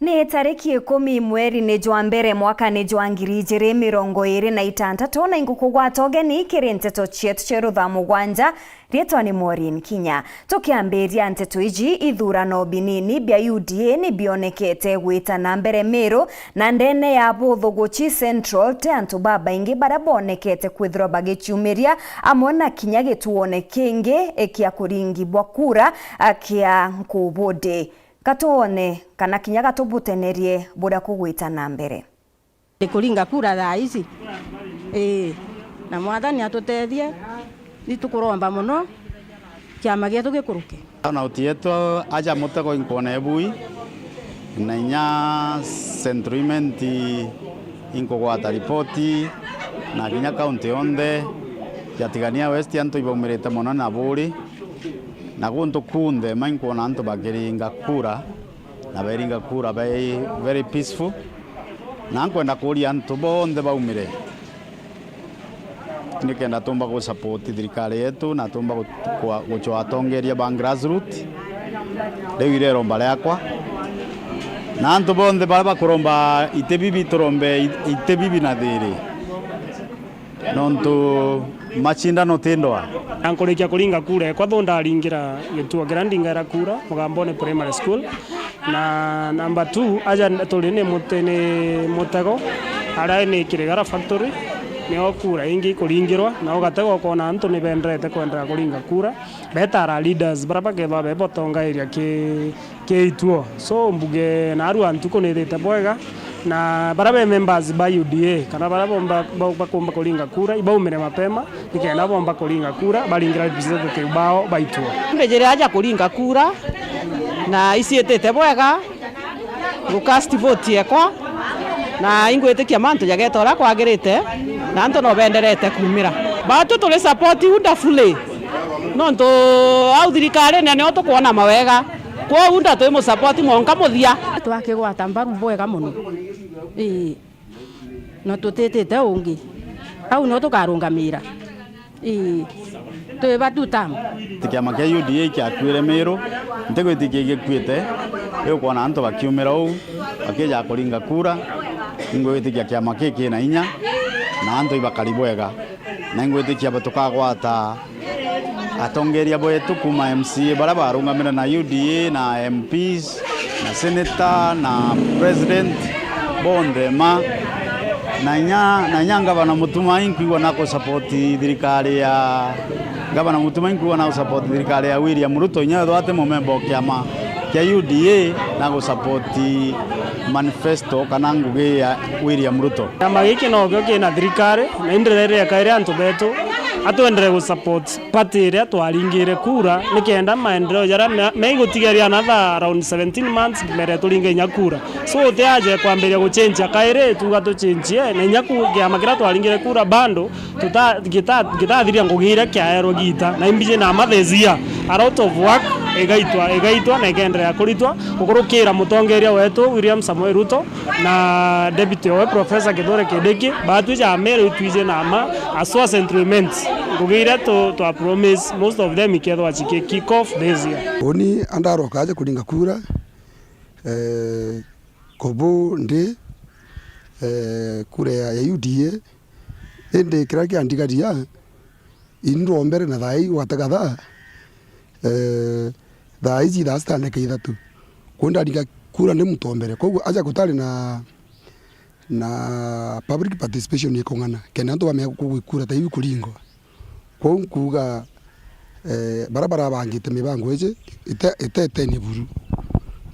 Ni tariki 10 mweri-ini jwa mbere mwaka-ini jwa 2026 na ingukugwata ugeni kiri nteto chietu cia ruthamu gwanja rietwa ni Maureen Kinya. Tukiambiria nteto iji ithurano binini bia UDA ni bionekete gwitana mbere Meru na ndene ya Buthuguchi Central te antu babaingi bara bonekete kwithirwa bagichumiria amwe na Kinya gituone kingi ekia kuringibwa kura akia Nkubudi. Katuone kana Kinya gatubutenerie buda kugwitana mbere. Kuringa kura thaa ici na mwathani atutethie nitukuromba muno kiama gitu gikuruke na utieto aja mutego inkona ebui na inya centriment inkogwata ripoti na Kinya county onde yatigania west antu ibomerete muno na buri na guntu kunde mainkona antu bakiringa kura na beringa kura very peaceful na nkwenda kuria antu bonde baumire nikenda tumba ku support thirikari yetu na tumba guchwatongeria ba grassroots rĩu ireromba rĩakwa na antu bonde bara kuromba itebibi turombe itebibi na thiri nontu machindano tindwa ankorikia kuringa kura kwa thonda ringira gituo grandinga kura mugambone primary school na number 2 aja tolene mutego ara ni kirigara factory ni okura ingi kuringirwa na ugatego kona antu ni bendrete kwendera kuringa kura betara leaders baraba keba bebotonga area ke ituo so mbuge na aru antu konethete bwega na barabe members ba UDA kana barabomba bakomba kuringa kura ibaumire mapema nikenda bomba kuringa kura baringira representative bao baituo mbejere aja kuringa kura na isietete bwega gukast vote yakwa na ingwetikia mantu jagetora kwagirite na antu no benderete kumira batu tuli support wonderfully nonto au thirikari ne no tukuona mawega kwa unda twi mu support monka muthia twakigwata mbaru bwega muno no tutetete ungi au no tukarungamira twi batutam tikiama kia UDA kiakwire Meru ntegwitikia gikwite kuona antu bakiumira u bakija kuringa kura ingwitikia kiama kiki na inya na antu ibakari bwega na ingwitikia batukagwata atongeria bwetu kuma MCA bara barungamira na UDA na MPs na senator na president bonde ma na nyanga bana mutumaini kuwa nako support thirikari ya gavana mutumaini kuwa nako support thirikari ya William Ruto nyado ate momembo kiama kia UDA na go support manifesto kana nguge ya William Ruto kama giki no gyo na thirikari na inderere ya kaire antu betu atwendere go support party ria twaringire kura nikenda maendeleo jara meigutigeria another around 17 months mere turinge nyakura so teaje kwamberia go change kaire tuga to change na nyaku ya magira twaringire kura bando gitathiria ngugire kiaero gita na imbije na mathezia out of work egaitwa na igendera kuritwa gukurukira mutongeria wetu William Samoei Ruto na deputy wa professor Kithure Kindiki batu ja Meru twije na ma aswa centralment ngugire to promise most of them ikethwa achike kick off this year oni andaro kaje kuringa kura kobo ndi kura ya UDA ende kiraki andikadia indro mbere na thai watagatha thaa ici thaa citaneka ithatu kundandika kura ni mutombere koguo aja gutari na public participation ikongana kena antu bamenya kugwikura ta ibi kuringwa kwa kuga barabara bangite mibango eje itete ni buru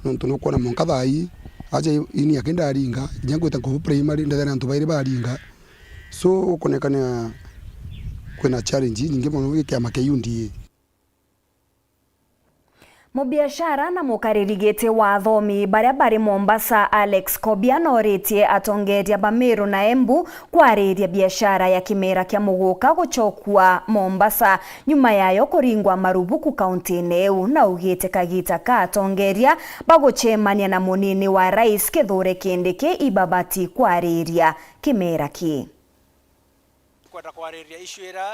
nontu no kona monka thai aja ini akenda aringa nyangwita ko primary ndethana antu baire baringa so konekana kwena challenge nyingi mono gikiama ke UDA. Mubiashara na mukaririgite wa athomi baria bari Mombasa Alex Kobiano ritie atongeria ba Meru na Embu kwariria biashara ya kimera kia muguka guchokua Mombasa nyuma yayo kuringwa marubuku kaunti-ini eu na ugite kagita ka atongeria baguchemania na munini wa rais Kithure Kindiki ibabati kwariria kimera ki kwenda kwariria ishuira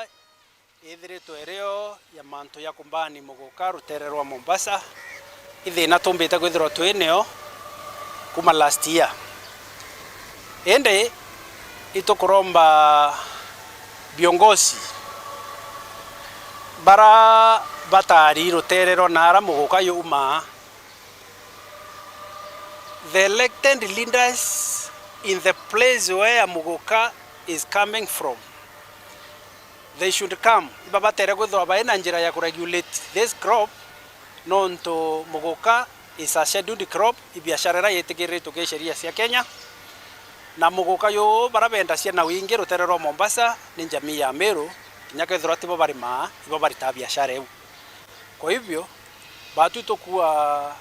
ithirito ereo ya manto ya kumbani muguka rutererwa Mombasa ithina tumbite kwithirwa twineo kuma last year ende itukuromba viongozi bara batari ruterero nara muguka yuma. The elected leaders in the place where Muguka is coming from, they should come. Babatere kwithwa baina njira ya kuregulate this crop nonto Muguka is a scheduled crop ibiashara yetegeretwo ke sheria cia Kenya na Muguka yo barabenda cia na wingi ruterero Mombasa ni jamii ya Meru kinya kwithwa tibo barima ibo barita biashara eu. Kwa hivyo batu tokuwa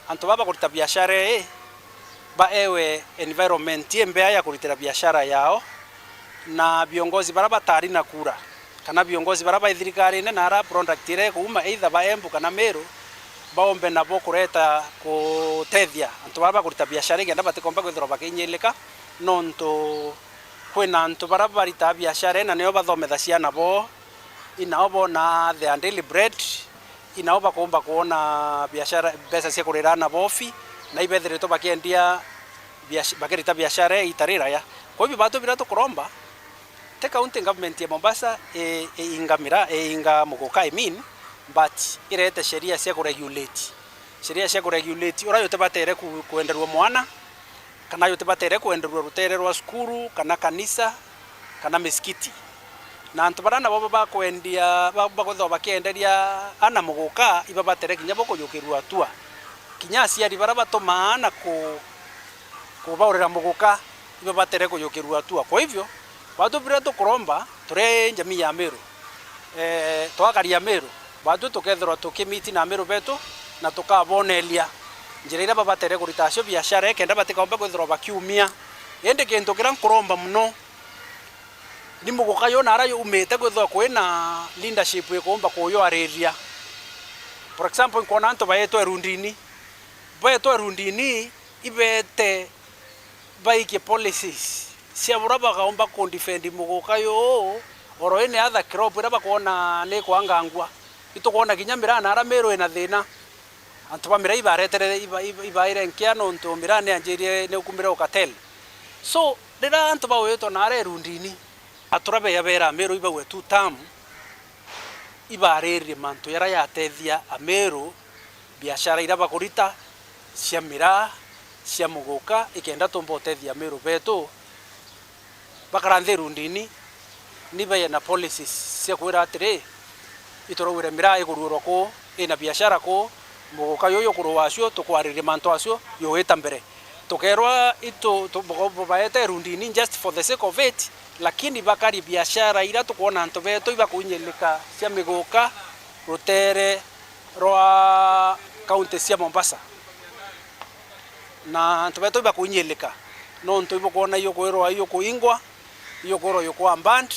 anto baba kurita biashara ba ewe environment mbea ya kuritira biashara yao na viongozi baraba tari na kura kana viongozi baraba ithirikari ne nara product ire kuma either ba Embu kana Meru baombe na bo kureta kutethia anto baba kurita biashara ngenda batikomba kwithira bakinyeleka nonto kwena anto baraba rita biashara na neo bathometha ciana bo inaobo na the daily bread inaoba kuomba kuona biashara pesa cia kurirana bofi na ibethireto bakiendia bakirita biashara itarira ya. Kwa hivyo batu bila tukuromba the county government ya Mombasa inga Muguka but irete sheria cia kuregulate ora yote batere kuenderwa mwana kana yote batere kuenderwa rutererwa skuru kana kanisa kana miskiti na antu barana baba bakwendia bakwetho bakienderia ana Muguka iba batere kinya boko yukirwa atua kinya aciari bara batomana kubaurira Muguka iba batere kuyukirwa atua. Kwa hivyo batu bira tukuromba turi jamii ya Meru twakaria Meru batu tukethirwa tukimiti na Meru betu na tukabonelia njira ira babatere kurita acio biashara kenda batikaomba kwithirwa bakiumia ende kintu kira nkuromba muno ni Muguka yo nara yo umete kwithwa kwina leadership ikomba kuyo areria. For example nkona anto baeto erundini ibete baike policies cia buraba kaomba ku defend Muguka yo oro ene other crop ira bakona ne kwangangwa itukona kinyamira nara Meru ena thina anto bamira ibaretere ibaire nkiano nto mirane anjirie ne ukumira ukatel. So rira anto baweto nara erundini aturabe yabera Meru iba we 2 term ibarere manto yara yatethia Meru biashara ira bakurita cia mira cia Muguka ikenda tombotethia Meru betu bakaranthe rundini ni baya na policies cia kwira atire itorowire mira igururo ko ina biashara ko Muguka yoyo kuruwacio tukwarire manto acio yo etambere tukerwa ito baete rundini just for the sake of it lakini bakari biashara ira tukuona anto beto iba kunyeleka cia Muguka rutere roa county cia Mombasa na anto beto iba kunyeleka no nto ibo kuona iyo kwirwa iyo kuingwa iyo koro yo kwa amband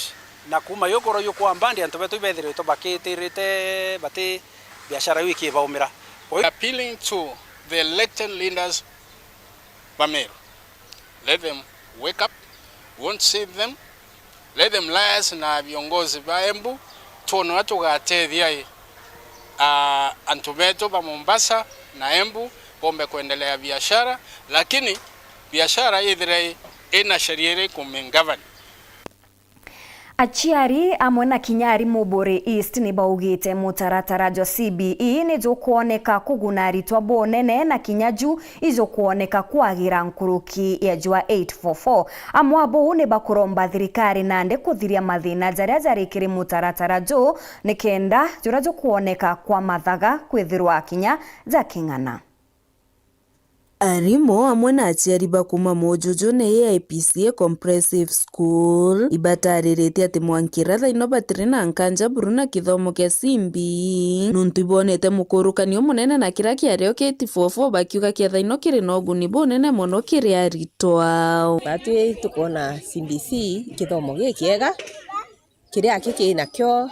na kuma yo koro yo kwa amband anto beto ibethire to baketirite bate biashara wiki baumira. Appealing to the elected leaders Bameru, let them wake up, won't save them. Let them liaise na viongozi ba Embu tuone watu gatethia antu betu ba Mombasa na Embu pombe kuendelea biashara, lakini biashara ithire ina sheria kumengavana. Aciari amwe na kinyari Muburi East ni baugite mutaratara jo CBE ni jo kuoneka kuguna aritwa bonene na kinyaju ijo kuoneka kwagira nkuruki ya jua 844 amwabo ni bakuromba thirikari nande kuthiria mathina jaria jarikiri mutaratara jo ni kenda jura jo kuoneka kwa mathaga kwithirwa kinya za king'ana. Arimo amwe na aciari bakuma Mojojo na AIPCA Comprehensive School ibatarĩrĩte atĩ mwankĩra thaino batĩrĩ na nkanja buru na kithomo kĩa CBE nuntu ibonete mũkũrũkanio mũnene na kĩrĩa kĩarĩo kĩa 844 bakiuga kĩa thaino kĩrĩ na ũguni mũnene mũno kĩrĩ aritwa. Batũ tukona CBC kithomo gĩkĩega kĩrĩa kĩna kĩo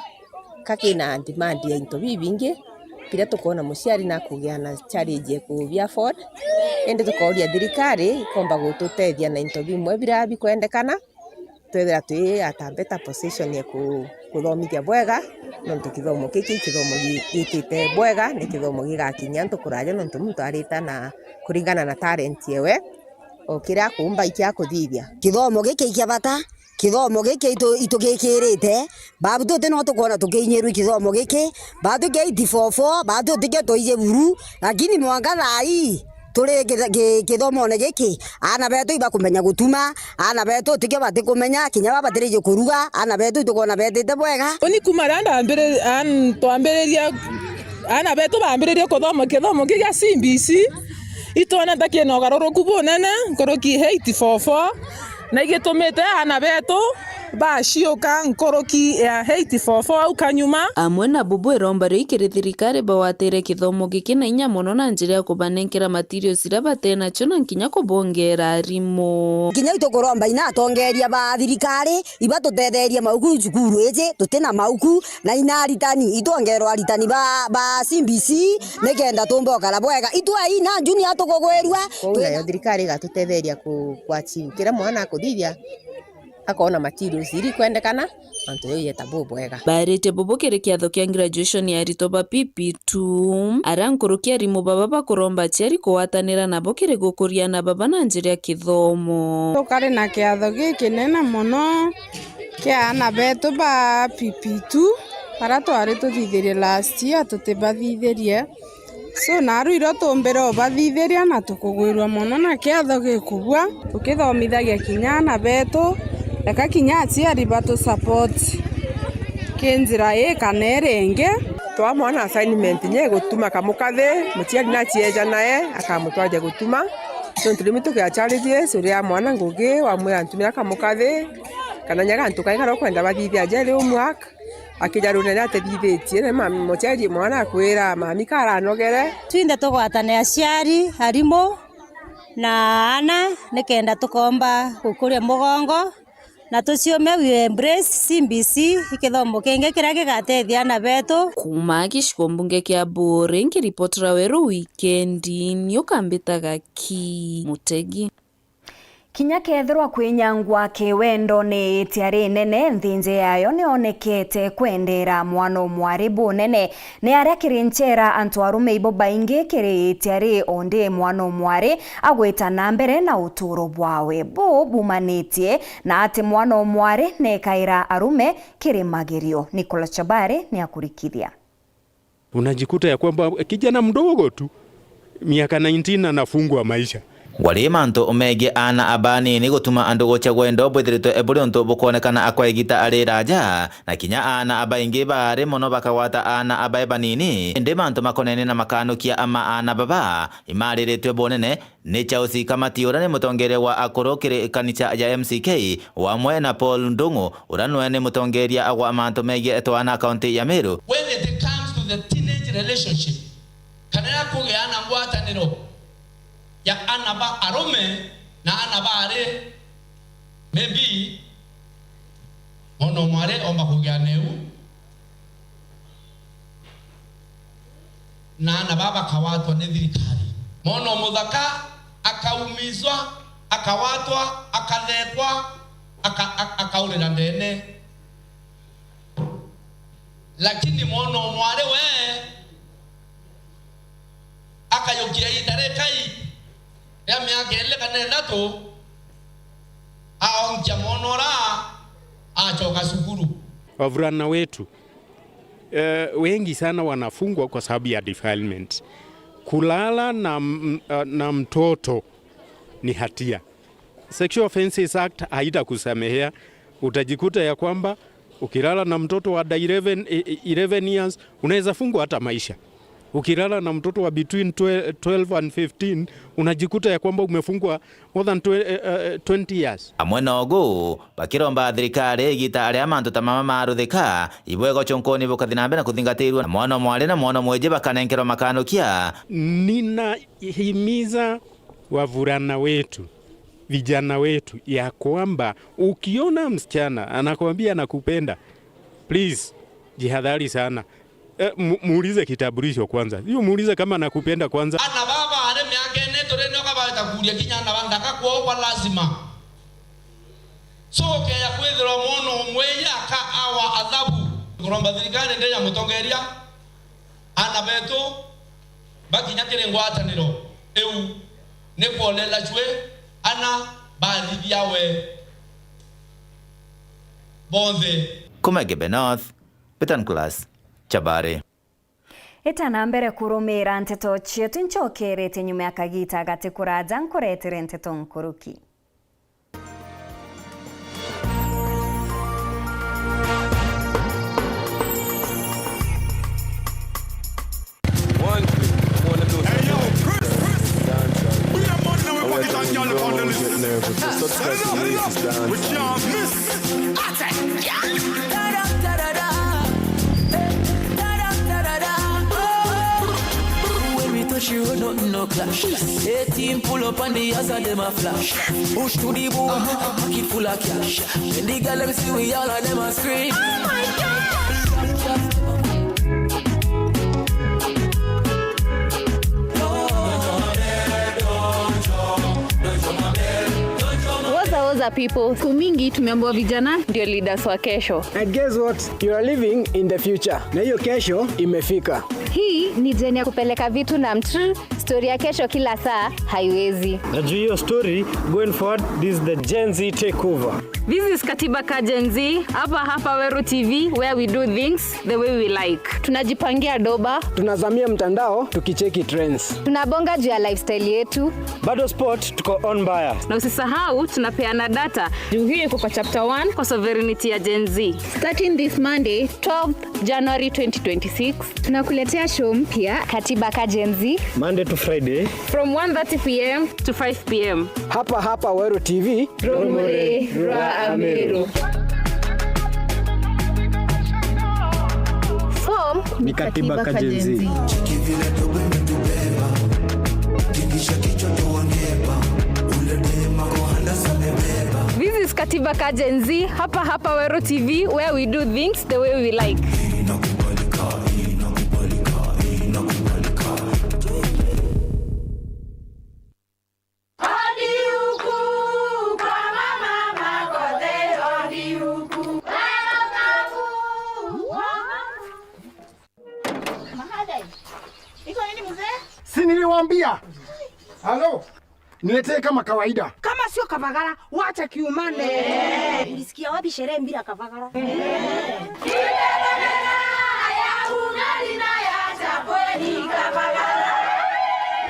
kakĩna demand ya into bibingi pira tukona muciari na kugia na challenge ku via afford ende tukoria thirikari ikomba gututethia na into bimwe bira bikwendekana twethera twi at a better position ya kuthomithia bwega nontu kithomo kiki kithomo gitite bwega ni kithomo gigakinya ntukuraja nontu muntu arita na kuringana na talent yewe okira kumba ikia kuthithia kithomo giki kia bata kithomo giki itugikirite babu tote no tukona tukinyiru kithomo giki bado ke 84 bado tike toije buru lakini mwanga thai turi kithomo ne giki ana betu iba kumenya gutuma ana betu tike bati kumenya kinya baba tirije kuruga ana betu tukona betete bwega oni kumaranda ambere twambiriria ana betu bambiriria kithomo kia CBC itona takie no garuruku bunene nkoroki 84 na igitumite ana betu baciuka nkoroki ya 84 au kanyuma amwe na bubu irombario ikiri thirikari bawatire kithomo giki na inya muno na njira ya kubanenkera materials ira batena cio na nkinya kubongera arimu kinya itukuromba ina atongeria ba thirikari iba tutetheria mauku cukuru ije tutina mauku na ina aritani itwongerwa aritani ba CBC nikenda tumbokara bwega itwa ina junior tukugwerwa na thirikari gatutetheria kwachi kira mwana kuthithia akona materials iri kwendekana antu yo yeta bwega barite bubu kiri kiatho kia graduation ya ritoba PP2 arankurukia rimu baba bakuromba chiari kuwatanira nabo kiri gukuria na baba na njira ya kithomo tukari na kiatho giki nene muno kia ana betu ba PP2 para twari tuthithirie last year tutibathithirie so naru iro tumbira bathithiria na tukugwirwa muno na kiatho gikubwa tukithomithagia kinya ana betu eka kinya aciari batu support kinjira kana irenge twamwana assignment nye gutuma kamukathi muciari na cieja naye akamutwaje gutuma so nturimi tukia charity suria mwana ngugi wa mwira ntumira kamukathi kana nyaga ntukai ngaro kwenda bathithia jeri umwaka akijarune na tethithitie na muciari mwana akwira mami karanogere twinde tugwatane aciari harimo na ana nikenda tukomba gukuria mugongo na tuciume we embrace CBC ikithomo kenge kira gigatethia na betu kuma gicigo mbunge kia Mburi nkiripotera weru wikendi niukambitaga ki Mutegi kinya kethirwa kwinyangwa kiwendo ni itiari nene nthinje yayo nionekete kwendera mwana mwari bunene ni aria kirinchera antu arume ibo baingi kiri itiari onde mwana mwari agwita na mbere na uturo bwawe bumanitie na ati mwana mwari nekaira arume kiri magirio. Nicola Chabare ni akurikithia. Unajikuta ya kwamba kijana mdogo tu miaka 19 anafungwa maisha wali manto omege ana abani ni gutuma andu gocha gwendo bwithirito eburi onto bukonekana akwaigita ari raja na kinya ana abaingi bari mono bakawata ana abae banini indi manto makonene na makanukia ama ana baba imariritwe bonene ni Chausi Kamatiura ni mutongere wa akoro kiri kanisa ya MCK wamwe na Paul Ndungu uranwe ni mutongeria agwa manto mege etwana county ya Meru. When it comes to the teenage relationship kanena kugeana ngwataniro ya anaba arome na anabare maybe mono mware omba kugianeu na anababa kawatwa ni thirikari mono muthaka akaumizwa akawatwa akathekwa akaurira ndene lakini mono mware we akayokia itarekai ya miaka ile kanendatu aonja monora achoka sukuru. Wavulana wetu wengi sana wanafungwa kwa sababu ya defilement. Kulala na mtoto ni hatia. Sexual Offences Act haitakusamehea. Utajikuta ya kwamba ukilala na mtoto wa 11 years unaweza fungwa hata maisha. Ukilala na mtoto wa between 12 and 15 unajikuta ya kwamba umefungwa more than 20 years. Amwe nogu bakiromba thirikari igita aria mantu tamama maruthika ibwego chonkoni bukathinambe na kuthingatirwa na mwana mwale na mwana mweje bakanenkerwa makanukia. Ninahimiza wavulana wetu, vijana wetu ya kwamba ukiona msichana anakuambia nakupenda, please jihadhari sana. Muulize kitambulisho kwanza. Hiyo muulize kama nakupenda kwanza. Ana baba ane miaka ene tore nyoka ba takuria kinya na bandaka kwa lazima. So ke ya kwe wa mono mweya ka awa adhabu kuromba thirikari ndeya mutongeria ana beto bakinyakire ngwataniro eu ne kuolela chwe ana bathithia we bonde Kumegebe North, Bitan Class, Chabare. Etana mbere kurumira nteto chietu nchokerete nyuma ya kagita gati kuraja nkuretere nteto nkuruki. She would not no clash. 18 pull up on the ass of them a flash. Push to the boom, pocket full of cash. When the girl them see we all of them a scream. Oh my God! Waza people, kumingi tumeambiwa vijana ndio leaders wa kesho. And guess what? You are living in the future. Na hiyo kesho imefika. Hii ni jeni ya kupeleka vitu na story ya kesho kila saa haiwezi. Na juu hiyo story, going forward, this is the Gen Z takeover. This is Katiba Ka Gen Z, hapa Weru TV, where we do things the way we like. Tunajipangia doba. Tunazamia mtandao, tukicheki trends. Tunabonga juu ya lifestyle yetu. Bado sport, tuko on bias. Na usisahau, tunapeana data. Juu hiyo iko kwa chapter 1 kwa sovereignty ya Gen Z. Starting this Monday, 12th January 2026, tunakuletea show mpya Katiba Ka Gen Z. Monday to Friday. From 1:30 p.m. to 5 p.m. Hapa Weru TV. Romore, Ra Amero. Form ni Katiba Ka Gen Z. This is Katiba Ka Gen Z, hapa Weru TV, where we do things the way we like. Si niliwaambia? Halo? Niletee kama kawaida. Kama sio Kavagara, wacha kiumane. Ulisikia wapi sherehe bila Kavagara?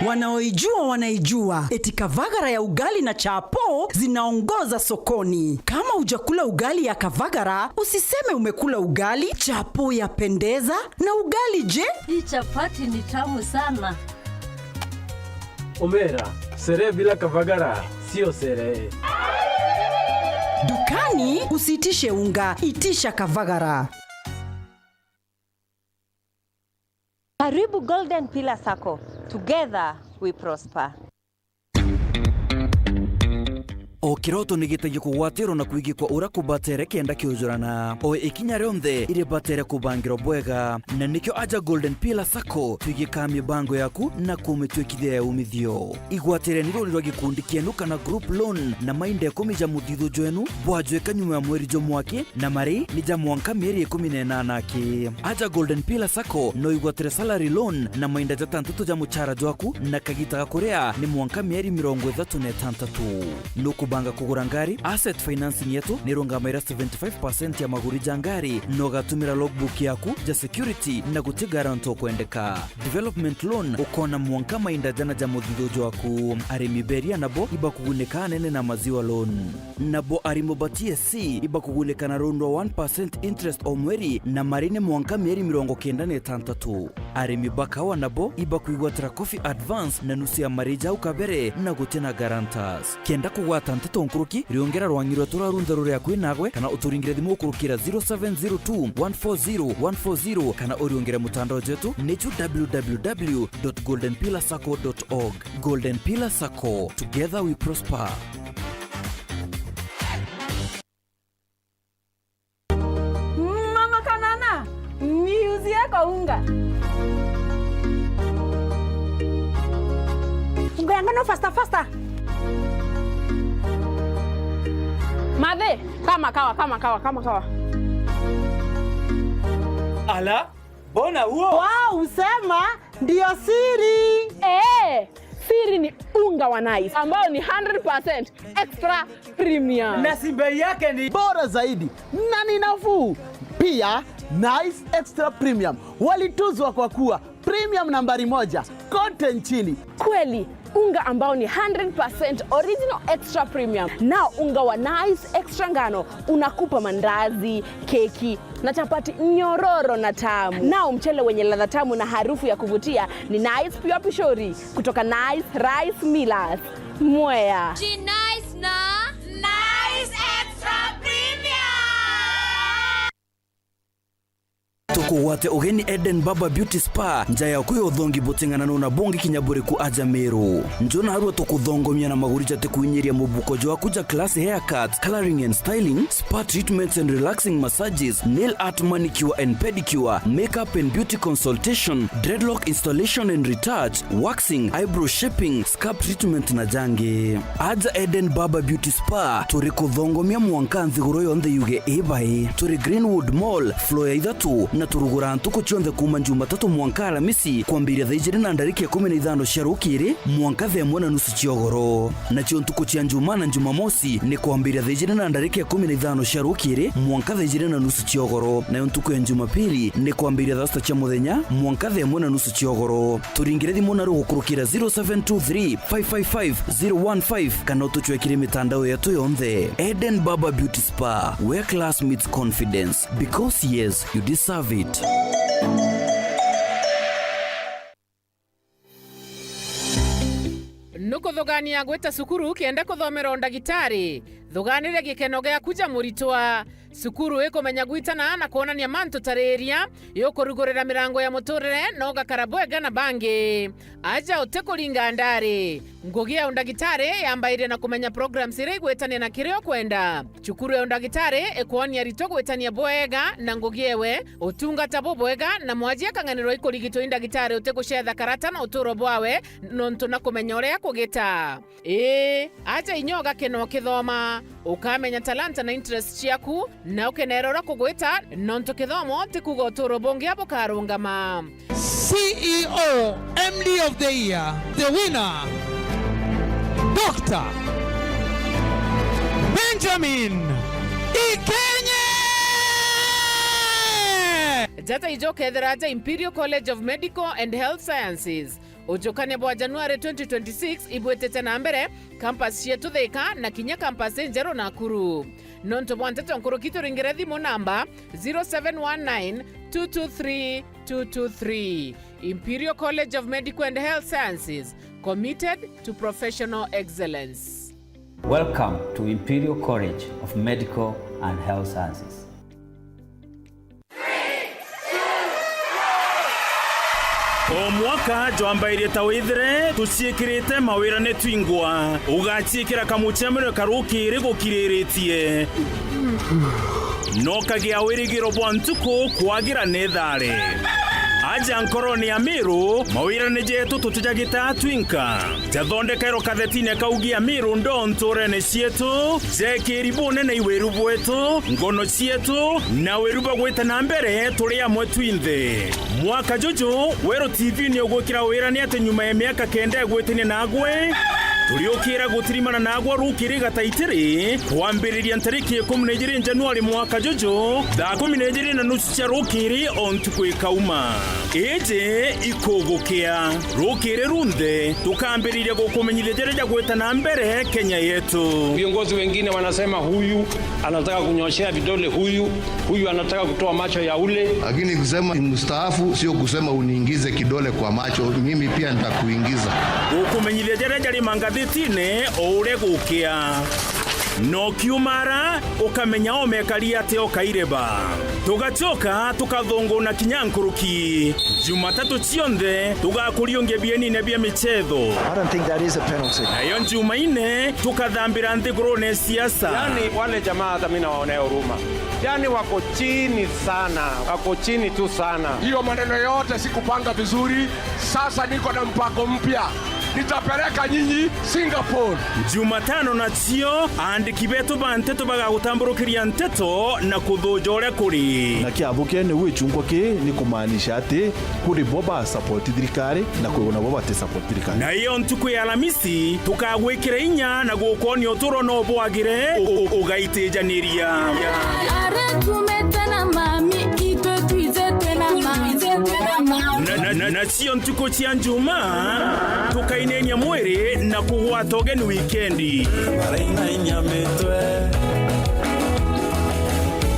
Wanaoijua wanaijua, eti Kavagara ya ugali na chapo zinaongoza sokoni. Kama hujakula ugali ya Kavagara, usiseme umekula ugali. Chapo yapendeza, na ugali je? Hii chapati ni tamu sana. Omera, sherehe bila Kavagara sio sherehe. Dukani usiitishe unga, itisha Kavagara. Karibu Golden Pillar Sacco. Together we prosper. O kiroto nigitagia kugwatiro na kwigikwa ura kubatere kenda kiujurana o ikinya rionthe iri batere kubangiro bwega na nikyo aja Golden Pillar Sacco twigika mibango yaku na kumitwikithia ya umithio igwatire niro nirwa gikundi kienu kana group loan na mainde kumija muthithu jwenu bwajweka nyuma ya mweri jomwaki na mari ni jamwanka mieri 18 ki aja Golden Pillar Sacco no igwatire salary loan na mainde jatantutu ja muchara jwaku na kagita kurea ni mwanka mieri 36 nuku banga kugura ngari asset financing yetu nirungamaira 75% ya maguri jangari no gatumira logbook yaku ja security na guti garanto kwendeka development loan ukona mwanka mainda jana ja muthithu waku arimi beria nabo iba kuguneka nene na maziwa loan nabo arimo batie si iba kuguneka na rondo 1% interest o mweri na marine mwanka mieri 96 arimi bakawa nabo iba kuigwatira coffee advance na nusu ya marija ukabere na gutina guarantors kenda kugwata nteto nkuruki riongera rwangiro turarunza rure yakwinagwe kana uturingire thimu kurukira 0702140140 kana oriongera mutandao jetu nechu www.goldenpillarsacco.org. Golden Pillar Sacco, together we prosper. Mama Kanana, niuzie kwa unga. Unga yangu no faster. Madhe, kama kawa. Ala, bona huo? Wow, sema ndio siri. Siri ni unga wa Nice ambao ni 100% extra premium. Na si bei yake ni bora zaidi na ni nafuu. Pia Nice Extra Premium walituzwa kwa kuwa premium nambari 1 kote nchini. Kweli, unga ambao ni 100% original extra premium. Nao unga wa Nice Extra ngano unakupa mandazi, keki na chapati nyororo na tamu. Nao mchele wenye ladha tamu na harufu ya kuvutia ni Nice Pure Pishori kutoka Nice Rice Millers, Mwea. Nice na Nice Extra Premium. Tuko wate ogeni Eden Baba Beauty Spa njaya kuyo thongi botingana na bongi kinyaburi ku aja Meru. Njona harua tukuthongomia na maguricha tekuinyiria mubuko jwa kuja class haircuts, coloring and styling, spa treatments and relaxing massages, nail art, manicure and pedicure, makeup and beauty consultation, dreadlock installation and retouch, waxing, eyebrow shaping, scalp treatment na jange. Aja Eden Baba Beauty Spa turi kuthongomia mwankanthi guro yonthe yuge ebai turi Greenwood Mall floor ya ithatu na turugura ntuko chionde kuma Jumatatu mwanka Alamisi kwambiria thaijiri na ndariki ya 15 cia rukiri mwanka the mwana nusu ciogoro na chio ntuko cia Juma na Jumamosi ni kwambiria thaijiri na ndariki ya 15 cia rukiri mwanka thaijiri na nusu ciogoro na ntuko ya Jumapili ni kwambiria thasta cia muthenya mwanka the mwana nusu ciogoro turingire thimu na rugukurukira 0723 555 015 kana utuchwekire mitandao yetu yonthe. Eden Baba Beauty Spa, where class meets confidence, because yes, you deserve it. Nuko thogania gweta sukuru kienda kuthomera ndagitari thoganire gikeno gya kuja muritwa sukuru ikomenya gwitana na kuonania manto tareria yokurugurira mirango ya muturire no gakarabwega na bangi aja utekuringa ndari ngugi ya ndagitari yambaire na kumenya programs ire gwetania na kirio kwenda cukuru ya ndagitari ikuonia rito gwetania bwega na ngugi ewe utungata bwega na mwajia kanganiro ikurigito ndagitari utekuchetha karata na uturo bwawe nonto na kumenya uria kugita aja inyoga keno kithoma ukamenya talanta na interest ciaku na ukenerora kugwita nonto kithomo tikuga uturo bongi abo karungama. CEO MD of the year, the winner, Dr. Benjamin Ikenye. Jata ijoke theraja Imperial College of Medical and Health Sciences ujokane bwa January 2026 ibwetete na mbere campus yetu Thika na kinya campus Njero Nakuru nonto bwantete nkuru kitu ringire thimu namba 0719 223 223. Imperial College of Medical and Health Sciences, committed to professional excellence. Welcome to Imperial College of Medical and Health Sciences. Omwaka jwambairie tawithire tuciikirite mawira ne twingwa ugaciikira kamuchemero karukire gukiriritie no kagia wirigiro bwantuko kwagira nethare aja nkoroni ya Miru mawira nejetu tutujagita twinka jathondekairo kathetine kaugia Miru ndo nture ne cietu jekiribune na iweru bwetu ngono cietu na weruba gweta na mbere turi amwe twinthe mwaka juju Wero TV ni ugwikira wira ni ate nyuma ya miaka kenda gwetine nagwe turiokira gutirimana nagwa rukiri gataitiri kwambiriria ntariki 12 Januari mwaka juju thaa 12 na nusu cia rukiri ontukwe kauma eje ikogokia rukiri runthe tukambiriria gukumenyithia jereja gweta na mbere Kenya yetu. Viongozi wengine wanasema huyu anataka kunyoshea vidole huyu anataka kutoa macho ya ule, lakini kusema mstaafu sio kusema uniingize kidole kwa macho, mimi pia nitakuingiza. Gukumenyithia jereja limangathitine oure gukia no kiumara ukamenya omekaria ate okaireba tugacoka tukathongona kinyankuruki Jumatatu cionthe tugakurionge bienine bia michetho. I don't think that is a penalty. Nayo Jumaine tukathambira nthigurune siasa. Yani wale jamaa hata mimi nawaonea huruma, yani wako chini sana, wako chini tu sana. Hiyo maneno yote sikupanga vizuri, sasa niko na mpango mpya. nitapeleka nyinyi Singapore. Jumatano na cio andiki betu ba nteto bagagutamburukiria nteto na kuthujore kuri na kiabuke ni wichungwa ki ni kumaanisha ati kuri boba support thirikari na kuri boba te support thirikari. Na iyo ntuku ya Alamisi tukagwikira inya na gukonio uturo no bwagire ugaitejaniria na cio ntuku cia njuma tukainenia mwiri na kugwata ugeni wikendi.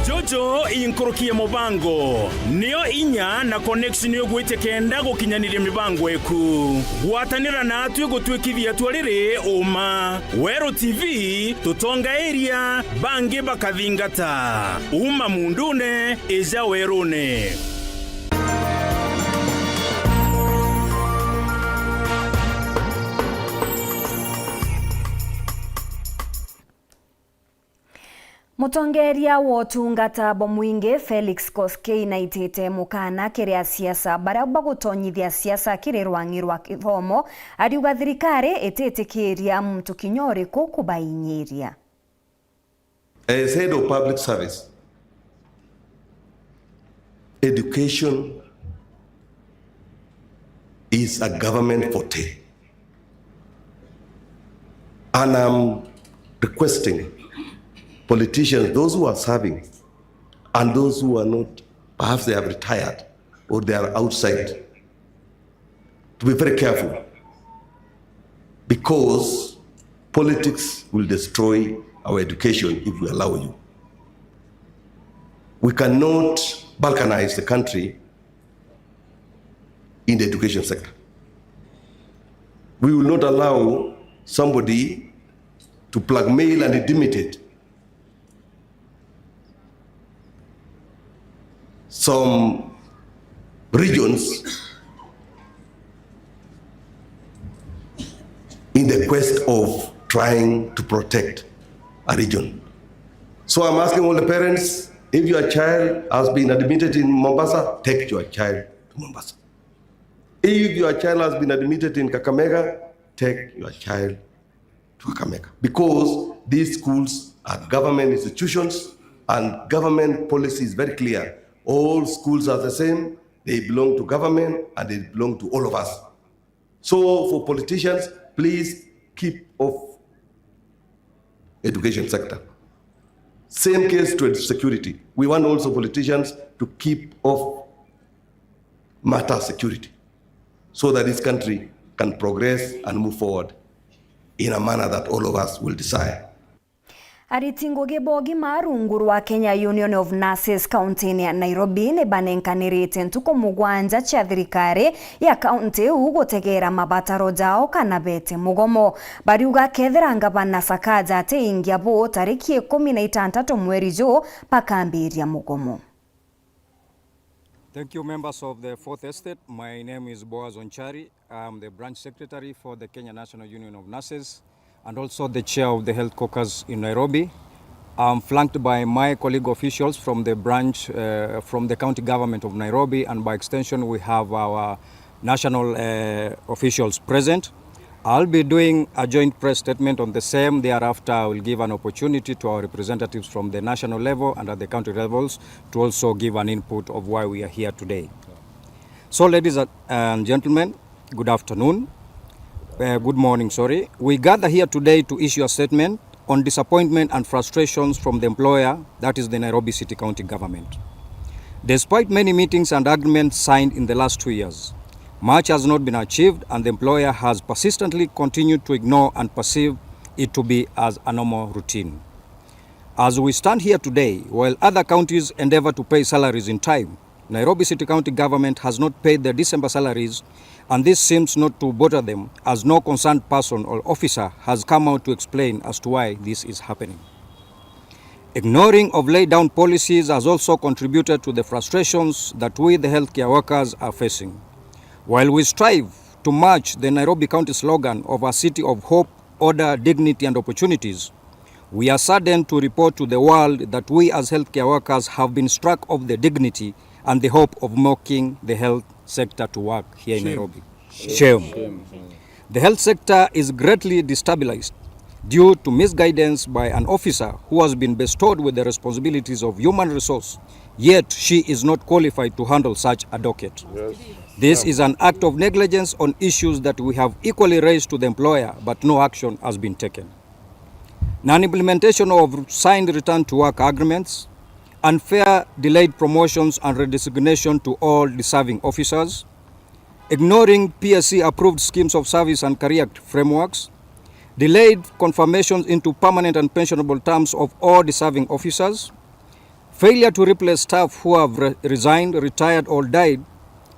Jojo inkurukie mubango niyo inya na connection yo gwite kenda gukinyaniria mibango eku gwatanira na atwe gutwikithia twarire uma Wero TV tutonga area bange bakathingata uma mundune eja werone. Mutongeria wotungata bomwinge Felix Koskei na itete mukana kiria siasa bara bagutonyithia siasa kiri rwangi rwa kithomo ariuga thirikari itetikiria mtu kinyori ko kubainyiria. As head of public service, education is a government forte, and I'm requesting politicians, those who are serving and those who are not, perhaps they have retired or they are outside, to be very careful, because politics will destroy our education if we allow you. We cannot balkanize the country in the education sector. We will not allow somebody to blackmail and intimidate some regions in the quest of trying to protect a region. So I'm asking all the parents, if your child has been admitted in Mombasa, take your child to Mombasa. If your child has been admitted in Kakamega, take your child to Kakamega. Because these schools are government institutions and government policy is very clear. All schools are the same, they belong to government and they belong to all of us. So for politicians, please keep off education sector. Same case to security. We want also politicians to keep off matter security so that this country can progress and move forward in a manner that all of us will desire. Aritingo gebogi marungu rwa Kenya Union of Nurses County ya Nairobi ne banenkanirite ntuko mugwanja cha thirikari ya county ugutegera mabataro jao kana bete mugomo bariuga kethera bana sakaja ate ingia bo tariki 16 mweri jo pakambiria mugomo. Thank you, members of the Fourth Estate. My name is Boaz Onchari. I'm the branch secretary for the Kenya National Union of Nurses and also the chair of the Health Caucus in Nairobi. I'm flanked by my colleague officials from the branch, from the county government of Nairobi, and by extension we have our national officials present. I'll be doing a joint press statement on the same. Thereafter, I will give an opportunity to our representatives from the national level and at the county levels to also give an input of why we are here today. So, ladies and gentlemen, good afternoon. Good morning, sorry. We gather here today to issue a statement on disappointment and frustrations from the employer, that is the Nairobi City County Government. Despite many meetings and agreements signed in the last 2 years, much has not been achieved and the employer has persistently continued to ignore and perceive it to be as a normal routine. As we stand here today, while other counties endeavor to pay salaries in time, Nairobi City County Government has not paid their December salaries, and this seems not to bother them, as no concerned person or officer has come out to explain as to why this is happening. Ignoring of laid down policies has also contributed to the frustrations that we, the healthcare workers, are facing. While we strive to match the Nairobi County slogan of a city of hope, order, dignity, and opportunities, we are saddened to report to the world that we as healthcare workers have been struck of the dignity and the hope of making the health sector to work here in Nairobi. Shame. The health sector is greatly destabilized due to misguidance by an officer who has been bestowed with the responsibilities of human resource, yet she is not qualified to handle such a docket. Yes. This is an act of negligence on issues that we have equally raised to the employer, but no action has been taken. Non-implementation of signed return to work agreements, unfair delayed promotions and redesignation to all deserving officers, ignoring PSC approved schemes of service and career frameworks, delayed confirmations into permanent and pensionable terms of all deserving officers, failure to replace staff who have resigned, retired or died,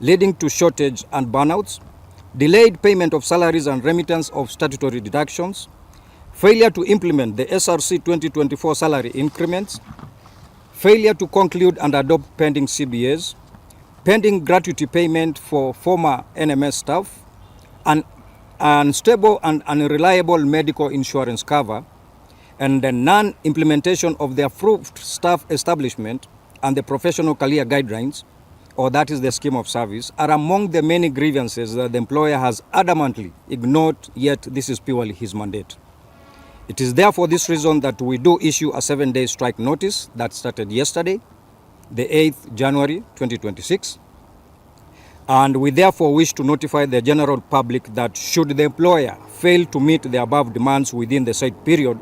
leading to shortage and burnouts, delayed payment of salaries and remittance of statutory deductions, failure to implement the SRC 2024 salary increments, failure to conclude and adopt pending CBAs, pending gratuity payment for former NMS staff, and unstable and unreliable medical insurance cover, and the non-implementation of the approved staff establishment and the professional career guidelines, or that is the scheme of service, are among the many grievances that the employer has adamantly ignored, yet this is purely his mandate. It is therefore this reason that we do issue a 7-day strike notice that started yesterday, the 8th January 2026. And we therefore wish to notify the general public that should the employer fail to meet the above demands within the said period,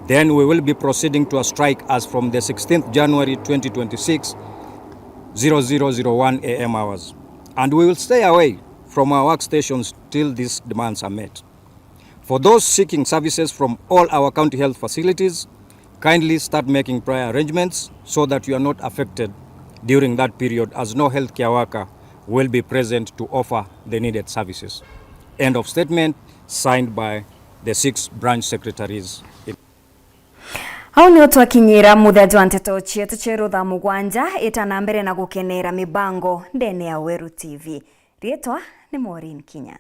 then we will be proceeding to a strike as from the 16th January 2026, 0001 AM hours. And we will stay away from our workstations till these demands are met. For those seeking services from all our county health facilities, kindly start making prior arrangements so that you are not affected during that period, as no healthcare worker will be present to offer the needed services. End of statement, signed by the 6 branch secretaries. Hau ni twakinyira muthejo wa nteto chietu cheru thaa mugwanja itana mbere na gukenera mibango ndene ya Weru TV. Rietwa ni Maureen Kinya.